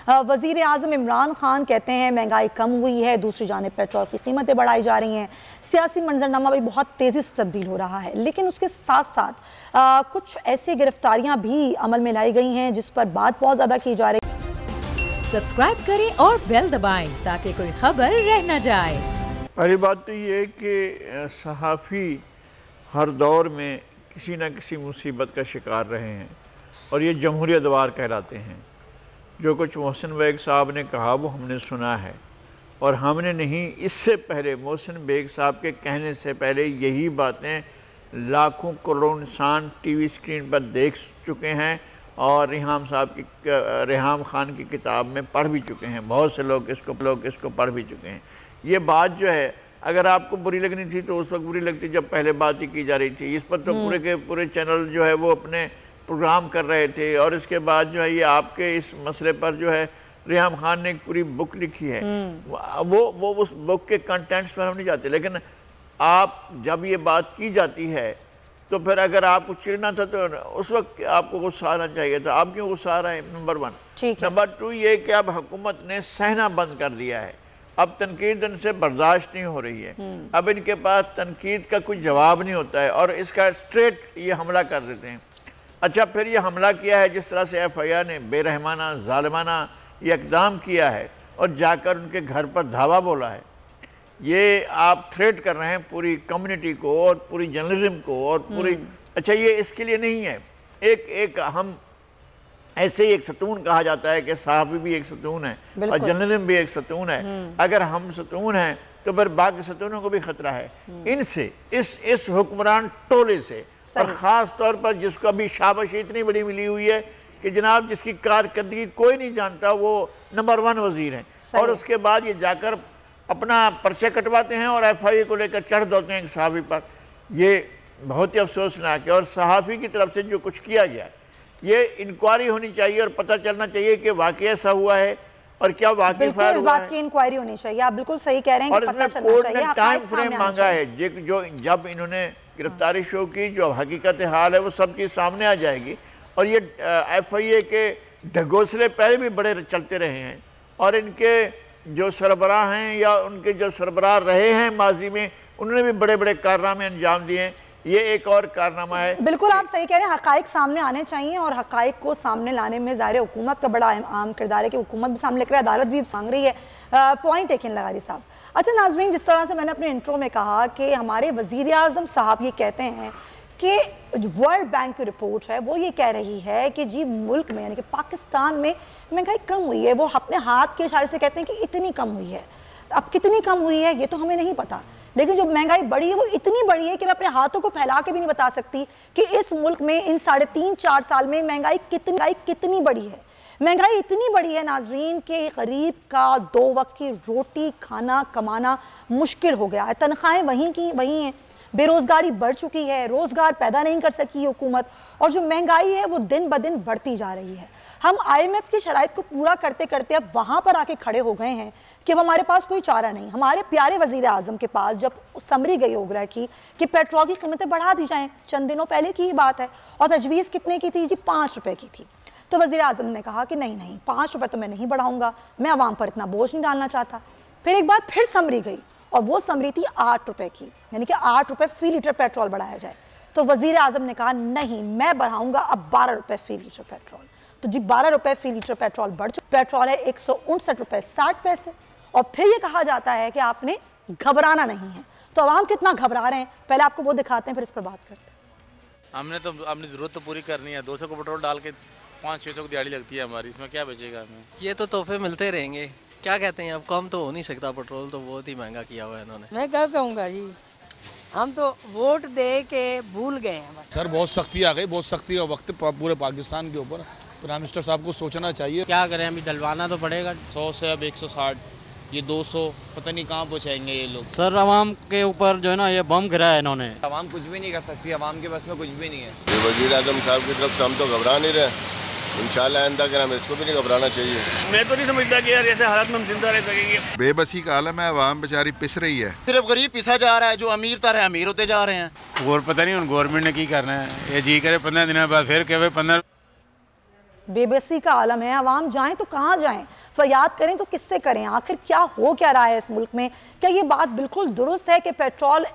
वज़ीर आज़म इमरान खान कहते हैं महंगाई कम हुई है, दूसरी जानिब पेट्रोल की कीमतें बढ़ाई जा रही हैं, सियासी मंजरनामा भी बहुत तेज़ी से तब्दील हो रहा है। लेकिन उसके साथ साथ कुछ ऐसी गिरफ्तारियां भी अमल में लाई गई हैं जिस पर बात बहुत ज़्यादा की जा रही है। सब्सक्राइब करें और बेल दबाएं ताकि कोई खबर रह न जाए। पहली बात तो ये है कि सहाफ़ी हर दौर में किसी न किसी मुसीबत का शिकार रहे हैं और ये जमहूरियत वार कहलाते हैं। जो कुछ मोहसिन बेग साहब ने कहा वो हमने सुना है और हमने नहीं, इससे पहले मोहसिन बेग साहब के कहने से पहले यही बातें लाखों करोड़ों इंसान टीवी स्क्रीन पर देख चुके हैं और रेहाम खान की किताब में पढ़ भी चुके हैं। बहुत से लोग इसको पढ़ भी चुके हैं। ये बात जो है अगर आपको बुरी लगनी थी तो उस वक्त बुरी लगती जब पहले बात ही की जा रही थी। इस पर तो पूरे के पूरे चैनल जो है वो अपने प्रोग्राम कर रहे थे और इसके बाद जो है ये आपके इस मसले पर जो है रेहाम खान ने एक पूरी बुक लिखी है। वो उस बुक के कंटेंट्स पर हम नहीं जाते, लेकिन आप जब ये बात की जाती है तो फिर अगर आपको चिढ़ना था तो उस वक्त आपको गुस्सा आना चाहिए था। आप क्यों गुस्सा आ रहे हैं? नंबर 1। नंबर 2 ये कि अब हुकूमत ने सहना बंद कर दिया है। अब तनकीद इनसे बर्दाश्त नहीं हो रही है। अब इनके पास तनकीद का कोई जवाब नहीं होता है और इसका स्ट्रेट ये हमला कर देते हैं। अच्छा, फिर ये हमला किया है जिस तरह से FIR ने बेरहमाना ज़ालिमाना ये इक़दाम किया है और जाकर उनके घर पर धावा बोला है। ये आप थ्रेट कर रहे हैं पूरी कम्युनिटी को और पूरी जर्नलिज्म को और पूरी। अच्छा, ये इसके लिए नहीं है। एक हम ऐसे ही एक सतून कहा जाता है कि सहाफ़ी भी एक सतून है और जर्नलिज्म भी एक सतून है। अगर हम सतून हैं तो फिर बाकी सतूनों को भी खतरा है इनसे, इस हुक्मरान टोले से, और ख़ास तौर पर जिसको अभी शाबाशी इतनी बड़ी मिली हुई है कि जनाब जिसकी कारकर्दगी कोई नहीं जानता, वो नंबर 1 वज़ीर हैं और उसके बाद ये जाकर अपना पर्चे कटवाते हैं और FIA को लेकर चढ़ दौड़ते हैं एक सहाफ़ी पर। ये बहुत ही अफसोसनाक है और सहाफ़ी की तरफ से जो कुछ किया गया ये इंक्वायरी होनी चाहिए और पता चलना चाहिए कि वाकई ऐसा हुआ है और क्या वाकई फायर हुआ है। इस बात की इंक्वायरी होनी चाहिए। आप बिल्कुल सही कह रहे हैं कि पता चलना चाहिए। कोर्ट ने टाइम फ्रेम मांगा है जो जब इन्होंने गिरफ्तारी शो की, जो हकीकत हाल है वो सब चीज़ सामने आ जाएगी। और ये FIA के ढगोसले पहले भी बड़े चलते रहे हैं और इनके जो सरबराह हैं या उनके जो सरबराह रहे हैं माजी में, उन्होंने भी बड़े बड़े कारनामे अंजाम दिए हैं। ये एक और कारनामा है। बिल्कुल आप सही कह रहे हैं, हकाइक सामने आने चाहिए और हकाइक को सामने लाने में ज़ाहिर हुकूमत का बड़ा अहम किरदार है कि हुकूमत भी सामने लेकर अदालत भी मांग रही है। पॉइंट टेकन लगारी साहब। अच्छा नाज़रीन, जिस तरह से मैंने अपने इंट्रो में कहा कि हमारे वज़ीर आज़म साहब ये कहते हैं कि वर्ल्ड बैंक की रिपोर्ट है वो ये कह रही है कि जी मुल्क में यानी कि पाकिस्तान में महंगाई कम हुई है। वो अपने हाथ के इशारे से कहते हैं कि इतनी कम हुई है। अब कितनी कम हुई है ये तो हमें नहीं पता, लेकिन जो महंगाई बढ़ी है वो इतनी बढ़ी है कि मैं अपने हाथों को फैला के भी नहीं बता सकती कि इस मुल्क में इन 3.5-4 साल में महंगाई कितनी बढ़ी है। महंगाई इतनी बढ़ी है नाजरीन कि गरीब का 2 वक्त की रोटी खाना कमाना मुश्किल हो गया है। तनख्वाहें वहीं की वहीं हैं, बेरोज़गारी बढ़ चुकी है, रोज़गार पैदा नहीं कर सकी हुकूमत और जो महंगाई है वो दिन ब दिन बढ़ती जा रही है। हम IMF की शराइत को पूरा करते करते अब वहाँ पर आके खड़े हो गए हैं कि अब हमारे पास कोई चारा नहीं। हमारे प्यारे वज़ीर आज़म के पास जब समरी गई ओगरा की कि पेट्रोल की कीमतें बढ़ा दी जाएँ, चंद दिनों पहले की ही बात है, और तजवीज़ कितने की थी जी? 5 रुपये की थी। तो वज़ीर आज़म ने कहा कि नहीं 5 रुपये तो मैं नहीं बढ़ाऊँगा, मैं आवाम पर इतना बोझ नहीं डालना चाहता। फिर एक बार फिर समरी गई और वो समरी थी 8 रुपये की, यानी कि 8 रुपये फ़ी लीटर पेट्रोल बढ़ाया जाए। तो वज़ीर आज़म ने कहा नहीं, मैं बढ़ाऊँगा अब 12 रुपये फ़ी लीटर पेट्रोल। तो जी 12 रुपये फ़ी लीटर पेट्रोल बढ़ चुका। पेट्रोल है 159 रुपये 60 पैसे। और फिर ये कहा जाता है कि आपने घबराना नहीं है। तो आवाम कितना घबरा रहे हैं, पहले आपको वो दिखाते हैं फिर इस पर बात करते हैं। हमने तो अपनी ज़रूरत तो पूरी करनी है। 200 को पेट्रोल डाल के 500-600 की दिहाड़ी लगती है हमारी, इसमें क्या बचेगा हमें? ये तो तोहफे मिलते रहेंगे, क्या कहते हैं, अब कम तो हो नहीं सकता। पेट्रोल तो बहुत ही महंगा किया हुआ है इन्होंने। मैं क्या कहूँगा जी, हम तो वोट दे के भूल गए हैं सर। बहुत सख्ती आ गई, बहुत सख्ती का वक्त पूरे पाकिस्तान के ऊपर। प्राइम मिनिस्टर साहब को सोचना चाहिए। क्या करें, अभी डलवाना तो पड़ेगा। 100 से अब 160, ये 200, पता नहीं कहाँ पहुँचाएंगे ये लोग। सर आवाम के ऊपर जो है ना ये बम गिराया इन्होंने। आवाम कुछ भी नहीं कर सकती, आवाम के बस में कुछ भी नहीं है। ये वज़ीर आज़म साहब की तरफ से हम तो घबरा नहीं रहे। इंशाल्लाह आइंदा कर हमें इसको भी नहीं घबराना चाहिए। मैं तो नहीं समझता कि यार ऐसे हालत में हम जिंदा रह सकेंगे। बेबसी का आलम है, आवाम बेचारी पिस रही है। सिर्फ गरीब पिसा जा रहा है, जो अमीर था रहे अमीर होते जा रहे हैं। और पता नहीं उन गवर्नमेंट ने की करना है। ये जी करे 15 दिन बाद फिर कहे 15 बेबसी का आलम है। अवाम जाएं तो कहाँ जाएं, फरियाद करें तो किससे करें, आखिर क्या हो क्या रहा है इस मुल्क में? क्या ये बात बिल्कुल दुरुस्त है कि पेट्रोल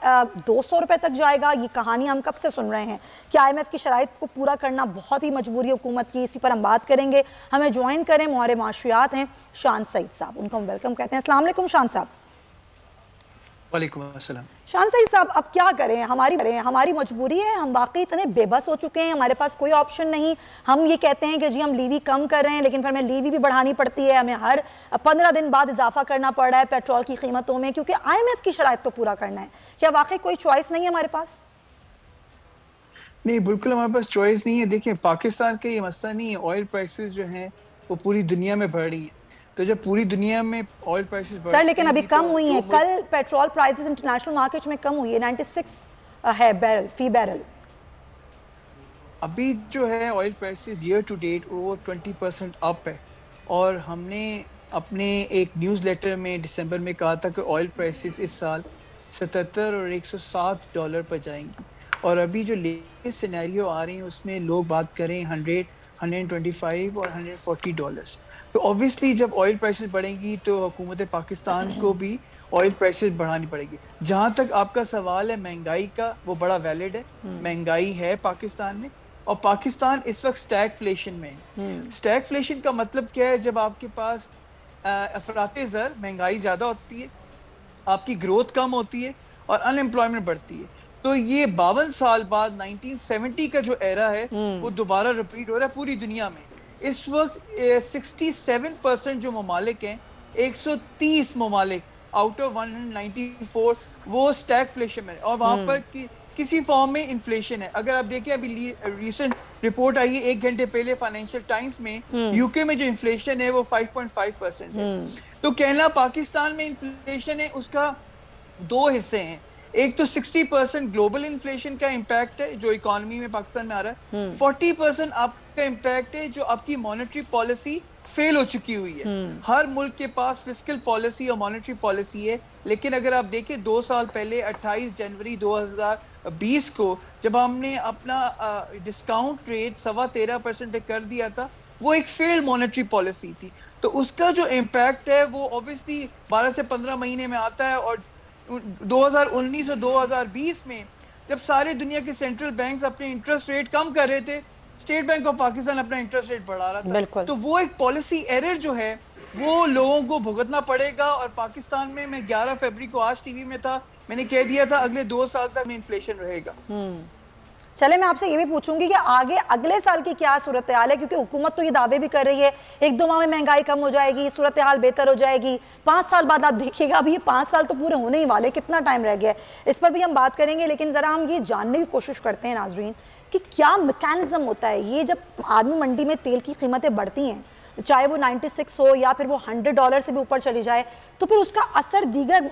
200 रुपए तक जाएगा? ये कहानी हम कब से सुन रहे हैं? क्या IMF की शराइत को पूरा करना बहुत ही मजबूरी है हुकूमत की? इसी पर हम बात करेंगे। हमें ज्वाइन करें मोहरे माशियात हैं शान सईद साहब, उनको हम वेलकम कहते हैं। अस्सलाम वालेकुम शान साहब। वालेकुम अस्सलाम। शान सईद साहब, अब क्या करें, हमारी मजबूरी है, हम वाकई इतने बेबस हो चुके हैं, हमारे पास कोई ऑप्शन नहीं। हम ये कहते हैं कि जी हम लीवी कम कर रहे हैं, लेकिन फिर हमें लीवी भी बढ़ानी पड़ती है, हमें हर 15 दिन बाद इजाफा करना पड़ रहा है पेट्रोल की कीमतों में, क्योंकि IMF की शराइत को पूरा करना है। क्या वाकई कोई चॉइस नहीं है हमारे पास? नहीं, बिल्कुल हमारे पास चॉइस नहीं है। देखिए, पाकिस्तान का ये मसला नहीं है, ऑयल प्राइसेस जो हैं वो पूरी दुनिया में बढ़ रही है। तो जब पूरी दुनिया में ऑयल प्राइसेस सर लेकिन अभी कम हुई है, कल पेट्रोल प्राइसेस इंटरनेशनल मार्केट में कम हुई है, 96 है बैरल फी बैरल। अभी जो है oil prices year to date over 20% up है, और हमने अपने एक न्यूज़लेटर में दिसंबर में कहा था कि ऑयल प्राइसेस इस साल 77 और $107 पर जाएंगी, और अभी जो लेटेस्ट सिनेरियो आ रही है उसमें लोग बात करें 100, 125 और $140। तो ऑब्वियसली जब ऑयल प्राइसेस बढ़ेंगी तो हुकूमत पाकिस्तान को भी ऑयल प्राइसेस बढ़ानी पड़ेगी। जहाँ तक आपका सवाल है महंगाई का, वो बड़ा वैलिड है। महंगाई है पाकिस्तान में, और पाकिस्तान इस वक्त स्टैगफ्लेशन में है। स्टैगफ्लेशन का मतलब क्या है? जब आपके पास अफराते ज़र महंगाई ज़्यादा होती है, आपकी ग्रोथ कम होती है और अनएम्प्लॉयमेंट बढ़ती है। तो ये 52 साल बाद 1970 का जो एरा है वो दोबारा रिपीट हो रहा है पूरी दुनिया में। इस वक्त 67% जो ममालिक हैं, 130 ममालिक आउट ऑफ 194 वो स्टैगफ्लेशन में, और वहाँ पर किसी फॉर्म में इन्फ्लेशन है। अगर आप देखें, अभी रिसेंट रिपोर्ट आई है 1 घंटे पहले फाइनेंशियल टाइम्स में, यूके में जो इन्फ्लेशन है वो 5.5% है। तो कहना पाकिस्तान में इन्फ्लेशन है, उसका 2 हिस्से हैं। एक तो 60% ग्लोबल इन्फ्लेशन का इम्पैक्ट है जो इकोनॉमी में पाकिस्तान में आ रहा है, 40% आपका इम्पैक्ट है जो आपकी मॉनेटरी पॉलिसी फेल हो चुकी हुई है। हर मुल्क के पास फिस्कल पॉलिसी और मॉनेटरी पॉलिसी है, लेकिन अगर आप देखें 2 साल पहले 28 जनवरी 2020 को जब हमने अपना डिस्काउंट रेट 13.25% तक कर दिया था, वो एक फेल्ड मॉनेटरी पॉलिसी थी। तो उसका जो इम्पैक्ट है वो ऑब्वियसली 12 से 15 महीने में आता है। और 2019 और 2020 में जब सारे दुनिया के सेंट्रल बैंक्स अपने इंटरेस्ट रेट कम कर रहे थे, स्टेट बैंक ऑफ पाकिस्तान अपना इंटरेस्ट रेट बढ़ा रहा था। तो वो एक पॉलिसी एरर जो है वो लोगों को भुगतना पड़ेगा। और पाकिस्तान में, मैं 11 फरवरी को आज टीवी में था, मैंने कह दिया था अगले 2 साल तक में इन्फ्लेशन रहेगा। चले मैं आपसे ये भी पूछूंगी कि आगे अगले साल की क्या सूरत हाल है, क्योंकि हुकूमत तो ये दावे भी कर रही है 1-2 माह में महंगाई कम हो जाएगी, सूरत हाल बेहतर हो जाएगी। 5 साल बाद आप देखिएगा, अभी ये 5 साल तो पूरे होने ही वाले, कितना टाइम रह गया है, इस पर भी हम बात करेंगे। लेकिन ज़रा हम ये जानने की कोशिश करते हैं नाजरीन कि क्या मैकेनिज्म होता है ये, जब आर्मी मंडी में तेल की कीमतें बढ़ती हैं, चाहे वो 96 हो या फिर वो $100 से भी ऊपर चली जाए, तो फिर उसका असर दीगर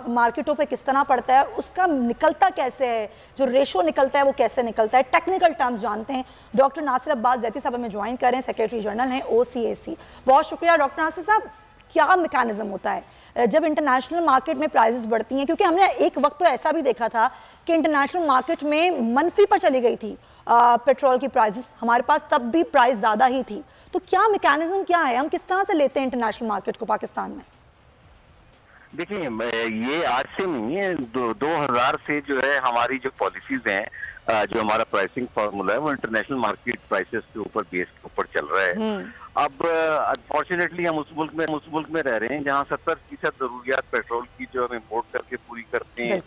मार्केटों पे किस तरह पड़ता है, उसका निकलता कैसे है, जो रेशो निकलता है वो कैसे निकलता है, टेक्निकल टर्म्स जानते हैं। डॉक्टर नासिर अब्बास ज़ैती साहब हमें ज्वाइन करें, सेक्रेटरी जनरल हैं OCAC। बहुत शुक्रिया डॉक्टर नासिर साहब। क्या मैकेनिज्म होता है जब इंटरनेशनल मार्केट में प्राइसेस बढ़ती हैं, क्योंकि हमने एक वक्त तो ऐसा भी देखा था कि इंटरनेशनल मार्केट में मनफी पर चली गई थी पेट्रोल की प्राइसेस, हमारे पास तब भी प्राइस ज़्यादा ही थी। तो क्या मैकेनिज्म क्या है, हम किस तरह से लेते हैं इंटरनेशनल मार्केट को पाकिस्तान में? देखिए, ये आज से नहीं है, 2000 से जो है हमारी जो पॉलिसीज हैं, जो हमारा प्राइसिंग फार्मूला है वो इंटरनेशनल मार्केट प्राइसेस के ऊपर, बेस के ऊपर चल रहा है। अब अनफॉर्चुनेटली हम उस मुल्क में रह रहे हैं जहाँ 70% जरूरियात पेट्रोल की जो हम इम्पोर्ट करके पूरी करते हैं,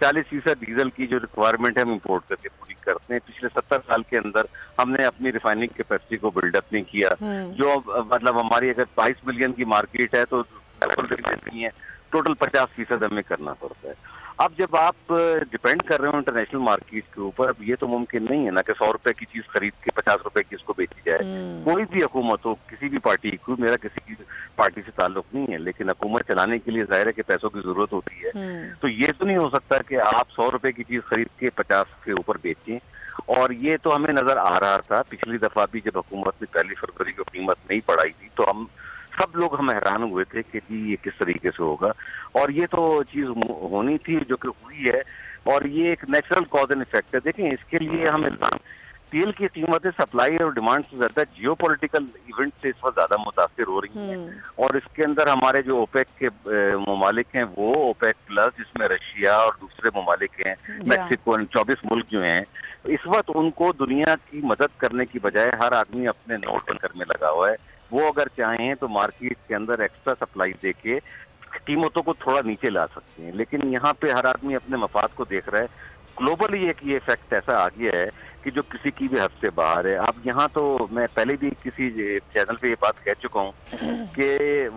40% डीजल की जो रिक्वायरमेंट है हम इम्पोर्ट करके पूरी करते हैं। पिछले 70 साल के अंदर हमने अपनी रिफाइनिंग कैपेसिटी को बिल्डअप नहीं किया, जो मतलब हमारी अगर 22 मिलियन की मार्केट है तो नहीं है, टोटल 50% हमें करना पड़ता है। अब जब आप डिपेंड कर रहे हो इंटरनेशनल मार्केट के ऊपर, अब ये तो मुमकिन नहीं है ना कि 100 रुपए की चीज खरीद के 50 रुपए की इसको बेची जाए। कोई भी हुकूमत हो, किसी भी पार्टी को, मेरा किसी की पार्टी से ताल्लुक नहीं है, लेकिन हुकूमत चलाने के लिए जाहिर है कि पैसों की जरूरत होती है। तो ये तो नहीं हो सकता कि आप 100 रुपए की चीज खरीद के 50 के ऊपर बेचें। और ये तो हमें नजर आ रहा था पिछली दफा भी, जब हुकूमत ने 1 फरवरी को कीमत नहीं बढ़ाई थी तो हम हैरान हुए थे कि जी ये किस तरीके से होगा। और ये तो चीज होनी थी जो कि हुई है, और ये एक नेचुरल कॉज एंड इफेक्ट है। देखें, इसके लिए हम इल्जाम तेल की कीमतें सप्लाई और डिमांड से ज्यादा जियोपॉलिटिकल इवेंट से इस वक्त ज्यादा मुतासिर हो रही हैं। और इसके अंदर हमारे जो ओपेक के ममालिक हैं, वो ओपेक प्लस, जिसमें रशिया और दूसरे ममालिक हैं, मैक्सिको, 24 मुल्क जो हैं, इस वक्त उनको दुनिया की मदद करने की बजाय हर आदमी अपने नोट बनकर में लगा हुआ है। वो अगर चाहें तो मार्केट के अंदर एक्स्ट्रा सप्लाई देके कीमतों को थोड़ा नीचे ला सकते हैं, लेकिन यहाँ पे हर आदमी अपने मफाद को देख रहा है। ग्लोबली एक ये फैक्ट ऐसा आ गया है कि जो किसी की भी हद से बाहर है। अब यहाँ तो मैं पहले भी किसी चैनल पे ये बात कह चुका हूँ कि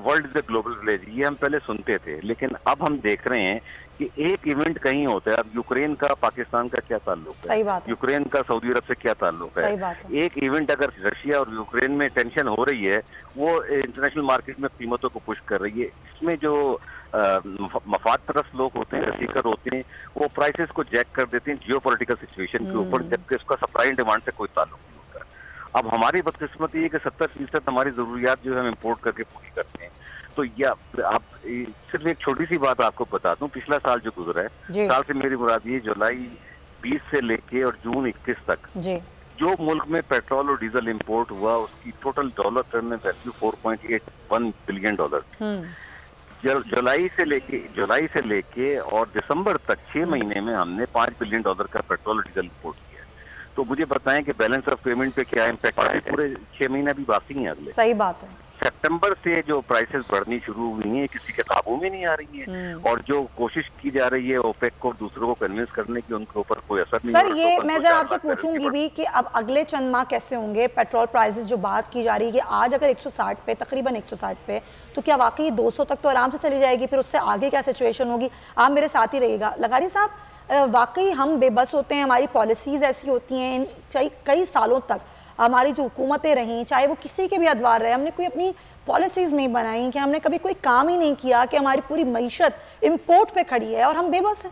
world is a global village, ये हम पहले सुनते थे, लेकिन अब हम देख रहे हैं कि एक इवेंट कहीं होता है। अब यूक्रेन का पाकिस्तान का क्या ताल्लुक है, सही बात है। यूक्रेन का सऊदी अरब से क्या ताल्लुक है, सही बात है। एक इवेंट अगर रशिया और यूक्रेन में टेंशन हो रही है, वो इंटरनेशनल मार्केट में कीमतों को पुश कर रही है। इसमें जो मफाद परस्त लोग होते हैं, रसीकर होते हैं, वो प्राइसेस को जैक कर देते हैं जियोपॉलिटिकल सिचुएशन के ऊपर, जबकि उसका सप्लाई एंड डिमांड से कोई ताल्लुक नहीं होता। अब हमारी बदकिस्मती ये कि 70% हमारी जरूरियात जो है हम इम्पोर्ट करके पूरी करते हैं। तो या आप सिर्फ एक छोटी सी बात आपको बता दूं, पिछला साल जो गुजरा है, साल से मेरी मुराद ये जुलाई 20 से लेके और जून 21 तक जो मुल्क में पेट्रोल और डीजल इंपोर्ट हुआ, उसकी टोटल डॉलर टर्म में वैल्यू $4.81 बिलियन। जुलाई से लेके और दिसंबर तक 6 महीने में हमने $5 बिलियन का पेट्रोल और डीजल इंपोर्ट किया। तो मुझे बताएं कि बैलेंस ऑफ पेमेंट पे क्या इम्पैक्ट है? पूरे 6 महीने भी बाकी हैं अगले। सही बात है। सितंबर से जो प्राइसेस बढ़नी शुरू हुई हैं, किसी के काबू में नहीं आ रही है, और जो कोशिश की जा रही है ओपेक को दूसरों को कन्विंस करने की, उनके ऊपर कोई असर नहीं। सर ये मैं जरा आपसे पूछूंगी भी कि अब अगले चंद माह कैसे होंगे? पेट्रोल प्राइसेस जो बात की जा रही है कि आज अगर 160 पे, तकरीबन 160 पे, तो क्या वाकई 200 तक तो आराम से चली जाएगी? फिर उससे आगे क्या सिचुएशन होगी? आप मेरे साथ ही रहिएगा। लगारी साहब, वाकई हम बेबस होते हैं, हमारी पॉलिसीज़ ऐसी होती हैं, कई सालों तक हमारी जो हुकूमतें रहीं, चाहे वो किसी के भी अदवार रहे, हमने कोई अपनी पॉलिसीज़ नहीं बनाई, कि हमने कभी कोई काम ही नहीं किया, कि हमारी पूरी मईशत इम्पोर्ट पे खड़ी है और हम बेबस हैं।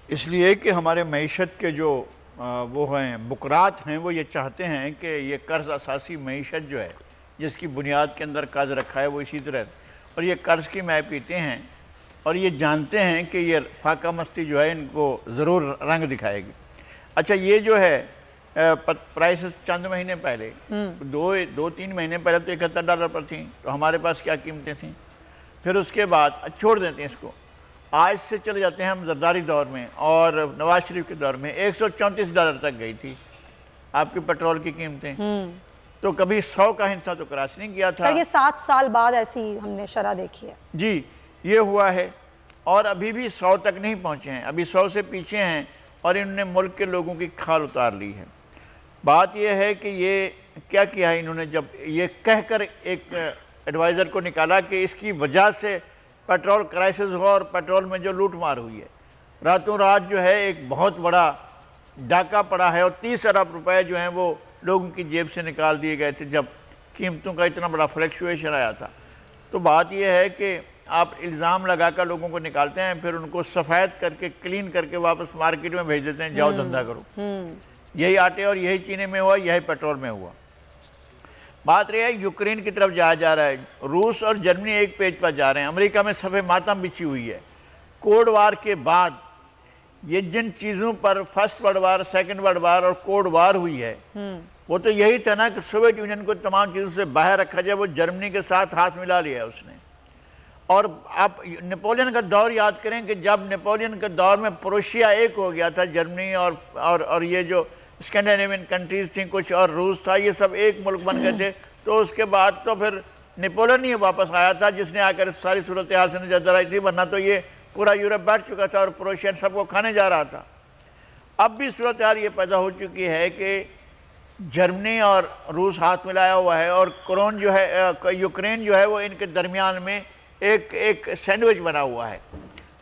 इसलिए कि हमारे मईशत के जो वो हैं बुकरात हैं, वो ये चाहते हैं कि ये कर्ज़ असासी मईशत जो है, जिसकी बुनियाद के अंदर कर्ज़ रखा है, वो इसी तरह, और ये कर्ज़ की मैं पीते हैं और ये जानते हैं कि ये फाका मस्ती जो है इनको ज़रूर रंग दिखाएगी। अच्छा, ये जो है प्राइस चंद महीने पहले, 2-3 महीने पहले तो $71 पर थी, तो हमारे पास क्या कीमतें थीं। फिर उसके बाद छोड़ देते हैं इसको, आज से चले जाते हैं हम जरदारी दौर में और नवाज शरीफ के दौर में, $134 तक गई थी आपकी पेट्रोल की कीमतें। तो कभी 100 का हिस्सा तो क्रॉस नहीं किया था। सर ये 7 साल बाद ऐसी हमने शरह देखी है। जी, ये हुआ है, और अभी भी 100 तक नहीं पहुँचे हैं, अभी 100 से पीछे हैं, और इन्होंने मुल्क के लोगों की खाल उतार ली है। बात यह है कि ये क्या किया है इन्होंने, जब ये कहकर एक एडवाइज़र को निकाला कि इसकी वजह से पेट्रोल क्राइसिस हुआ और पेट्रोल में जो लूट मार हुई है, रातों रात जो है एक बहुत बड़ा डाका पड़ा है, और 30 अरब रुपए जो हैं वो लोगों की जेब से निकाल दिए गए थे जब कीमतों का इतना बड़ा फ्लक्चुएशन आया था। तो बात यह है कि आप इल्ज़ाम लगाकर लोगों को निकालते हैं, फिर उनको सफ़ेद करके क्लीन करके वापस मार्केट में भेज देते हैं, जाओ धंधा करो। यही आटे और यही चीनी में हुआ, यही पेट्रोल में हुआ। बात रही है यूक्रेन की तरफ जाया जा रहा है, रूस और जर्मनी एक पेज पर जा रहे हैं, अमेरिका में सफ़े मातम बिछी हुई है। कोल्ड वार के बाद ये जिन चीज़ों पर first world war, second world war और कोल्ड वार हुई है, वो तो यही था ना कि सोवियत यूनियन को तमाम चीज़ों से बाहर रखा जाए। वो जर्मनी के साथ हाथ मिला लिया है उसने। और आप नेपोलियन का दौर याद करें कि जब नेपोलियन के दौर में प्रोशिया एक हो गया था, जर्मनी और ये जो स्कैंडिनेवियन कंट्रीज थी कुछ, और रूस था, ये सब एक मुल्क बन गए थे। तो उसके बाद तो फिर नेपोलियन ही वापस आया था, जिसने आकर सारी सूरत हाल से निजात दिलाई थी, वरना तो ये पूरा यूरोप बैठ चुका था और प्रोशियन सबको खाने जा रहा था। अब भी सूरत हाल ये पैदा हो चुकी है कि जर्मनी और रूस हाथ मिलाया हुआ है, और कोरोन जो है, यूक्रेन जो है, वो इनके दरमियान में एक सैंडविच बना हुआ है,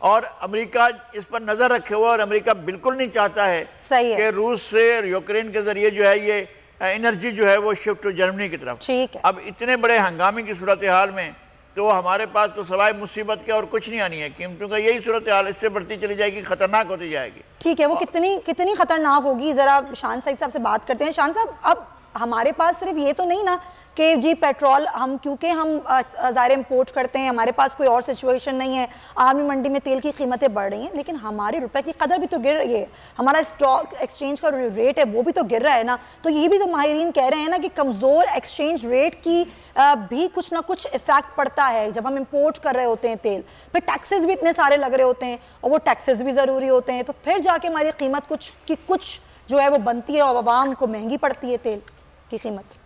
और अमेरिका इस पर नज़र रखे हुआ, और अमेरिका बिल्कुल नहीं चाहता है कि रूस से यूक्रेन के ज़रिए जो है ये एनर्जी जो है वो शिफ्ट हो जर्मनी की तरफ। ठीक है। अब इतने बड़े हंगामे की सूरत हाल में तो हमारे पास तो सवाए मुसीबत के और कुछ नहीं आनी है। कीमतों का यही सूरत हाल, इससे बढ़ती चली जाएगी, खतरनाक होती जाएगी। ठीक है, वो कितनी खतरनाक होगी, ज़रा शान साहब से बात करते हैं। शान साहब, अब हमारे पास सिर्फ ये तो नहीं ना कि जी पेट्रोल हम क्योंकि हम ज़ाहिर इम्पोर्ट करते हैं, हमारे पास कोई और सिचुएशन नहीं है, आर्मी मंडी में तेल की कीमतें बढ़ रही हैं, लेकिन हमारे रुपए की कदर भी तो गिर रही है, हमारा स्टॉक एक्सचेंज का रेट है वो भी तो गिर रहा है ना। तो ये भी तो माहिरीन कह रहे हैं ना कि कमज़ोर एक्सचेंज रेट की भी कुछ ना कुछ इफेक्ट पड़ता है जब हम इंपोर्ट कर रहे होते हैं तेल। फिर टैक्सेस भी इतने सारे लग रहे होते हैं और वो टैक्सेस भी ज़रूरी होते हैं, तो फिर जाके हमारी कीमत कुछ जो है वो बनती है और आवाम को महंगी पड़ती है तेल की कीमत।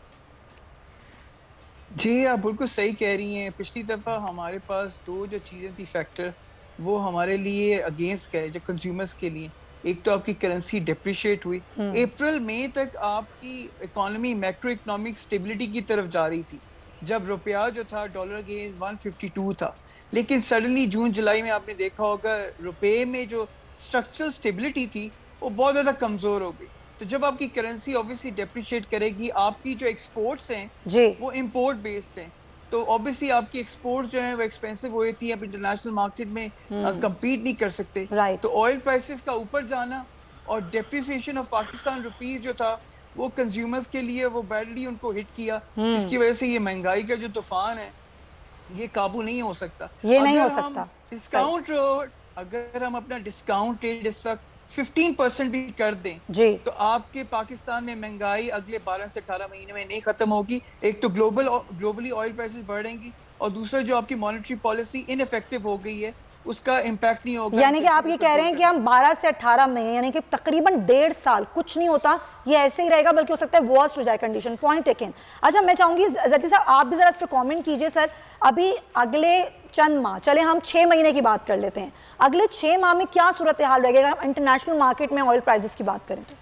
जी आप बिल्कुल सही कह रही हैं। पिछली दफ़ा हमारे पास दो जो चीज़ें थी फैक्टर, वो हमारे लिए अगेंस्ट गए जो कंज्यूमर्स के लिए। एक तो आपकी करेंसी डिप्रिशिएट हुई, अप्रैल मई तक आपकी इकोनॉमी मैक्रो इकोनॉमिक स्टेबिलिटी की तरफ जा रही थी, जब रुपया जो था डॉलर अगेंस्ट 152 था। लेकिन सडनली जून जुलाई में आपने देखा होगा रुपये में जो स्ट्रक्चरल स्टेबिलिटी थी वो बहुत ज़्यादा कमज़ोर हो गई। तो जब आपकी करेंसी ऑब्वियसली डेप्रिशिएट करेगी, आपकी जो एक्सपोर्ट्स हैं वो इंपोर्ट बेस्ड हैं, तो ऑब्वियसली आपकी एक्सपोर्ट्स जो हैं वो एक्सपेंसिव हो जाती है, आप इंटरनेशनल मार्केट में कम्पीट नहीं कर सकते। तो ऑयल प्राइसेस का ऊपर जाना और डेप्रिसिएशन ऑफ पाकिस्तान रुपीस जो था वो कंज्यूमर्स के लिए वो बैडली उनको हिट किया, जिसकी वजह से ये महंगाई का जो तूफान है ये काबू नहीं हो सकता। ये नहीं हो सकता। डिस्काउंट अगर हम अपना डिस्काउंट रेट इस वक्त 15% भी कर दें जी, तो आपके पाकिस्तान में महंगाई अगले 12 से 18 महीने में नहीं खत्म होगी। एक तो ग्लोबली ऑयल प्राइसेस बढ़ेंगी और दूसरा जो आपकी मॉनेटरी पॉलिसी इनइफेक्टिव हो गई है उसका इम्पैक्ट नहीं होगा। यानी कि आप ये कह रहे हैं कि हम 12 से 18 महीने यानी कि तकरीबन 1.5 साल कुछ नहीं होता, ये ऐसे ही रहेगा, बल्कि हो सकता है वर्स्ट हो जाए कंडीशन। Point taken. अच्छा मैं चाहूंगी ज़की साहब आप भी जरा इस पर कमेंट कीजिए। सर अभी अगले चंद माह, चले हम 6 महीने की बात कर लेते हैं, अगले 6 माह में क्या सूरत हाल रहेगी अगर हम इंटरनेशनल मार्केट में ऑयल प्राइसेस की बात करें तो?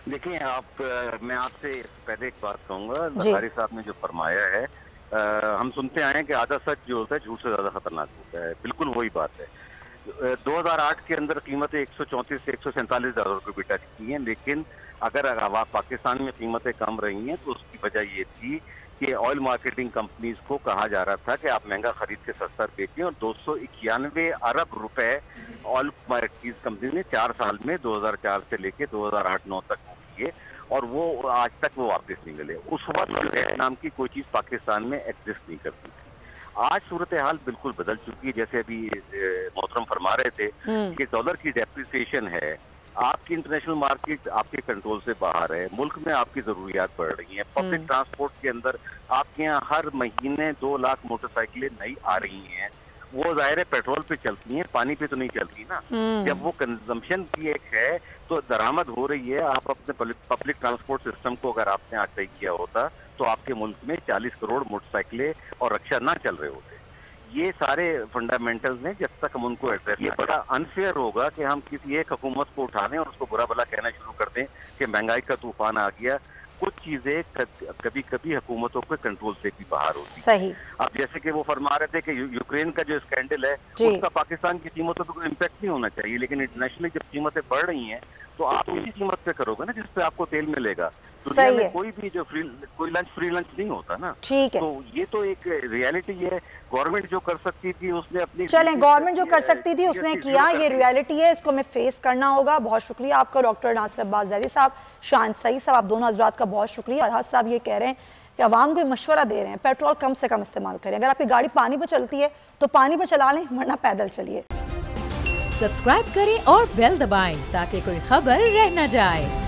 देखिए मैं आपसे पहले एक बात कहूँगा, ज़कारी साहब ने जो फरमाया है, हम सुनते आए हैं कि आधा सच जो होता है झूठ से ज्यादा खतरनाक होता है। बिल्कुल वही बात है। 2008 के अंदर कीमतें 134 से 147 डॉलर को भी टच की हैं, लेकिन अगर पाकिस्तान में कीमतें कम रही हैं तो उसकी वजह ये थी कि ऑयल मार्केटिंग कंपनीज को कहा जा रहा था कि आप महंगा खरीद के सस्ता बेचें, और 291 अरब रुपए ऑयल मार्केटिंग कंपनी ने 4 साल में 2004 से लेके 2008-9 तक किए, और वो आज तक वो वापस नहीं मिले। उस वक्त नाम की कोई चीज पाकिस्तान में एग्जिस्ट नहीं करती थी। आज सूरत हाल बिल्कुल बदल चुकी है। जैसे अभी मोहतरम फरमा रहे थे कि डॉलर की डेप्रिसिएशन है, आपकी इंटरनेशनल मार्केट आपके कंट्रोल से बाहर है, मुल्क में आपकी जरूरियात बढ़ रही हैं, पब्लिक ट्रांसपोर्ट के अंदर आपके यहाँ हर महीने 2 लाख मोटरसाइकिलें नई आ रही हैं। वो जाहिर है पेट्रोल पे चलती हैं, पानी पे तो नहीं चलती ना। जब वो कंजम्पशन की एक है तो दरामद हो रही है। आप अपने पब्लिक ट्रांसपोर्ट सिस्टम को अगर आपने आज सही किया होता तो आपके मुल्क में 40 करोड़ मोटरसाइकिलें और रक्षा ना चल रहे होते। ये सारे फंडामेंटल्स हैं, जब तक हम उनको एड्रेस, ये बड़ा अनफेयर होगा कि हम किसी एक हुकूमत को उठा लें और उसको बुरा भला कहना शुरू कर दें कि महंगाई का तूफान आ गया। कुछ चीजें कभी कभी हुकूमतों के कंट्रोल से भी बाहर होती सही। अब जैसे कि वो फरमा रहे थे कि यूक्रेन का जो स्कैंडल है उसका पाकिस्तान की कीमतों पर कोई इम्पैक्ट नहीं होना चाहिए, लेकिन इंटरनेशनली जब कीमतें बढ़ रही हैं तो आप उसी कीमत पे करोगे ना जिस पे आपको तेल मिलेगा। दुनिया में कोई भी जो कोई फ्री लंच नहीं होता ना। ठीक है, तो ये तो एक रियलिटी है। गवर्नमेंट जो कर सकती थी उसने अपनी, चलें गवर्नमेंट जो कर सकती थी उसने किया, ये रियलिटी है, इसको हमें फेस करना होगा। बहुत शुक्रिया आपका डॉक्टर नासिर अब्बास ज़ैदी साहब, शान सईद साहब, आप दोनों हजरात का बहुत शुक्रिया। और साहब ये कह रहे हैं कि आवाम को मशवरा दे रहे हैं पेट्रोल कम से कम इस्तेमाल करें, अगर आपकी गाड़ी पानी पर चलती है तो पानी पर चला लें, वरना पैदल चलिए। सब्सक्राइब करें और बेल दबाएं ताकि कोई खबर रह न जाए।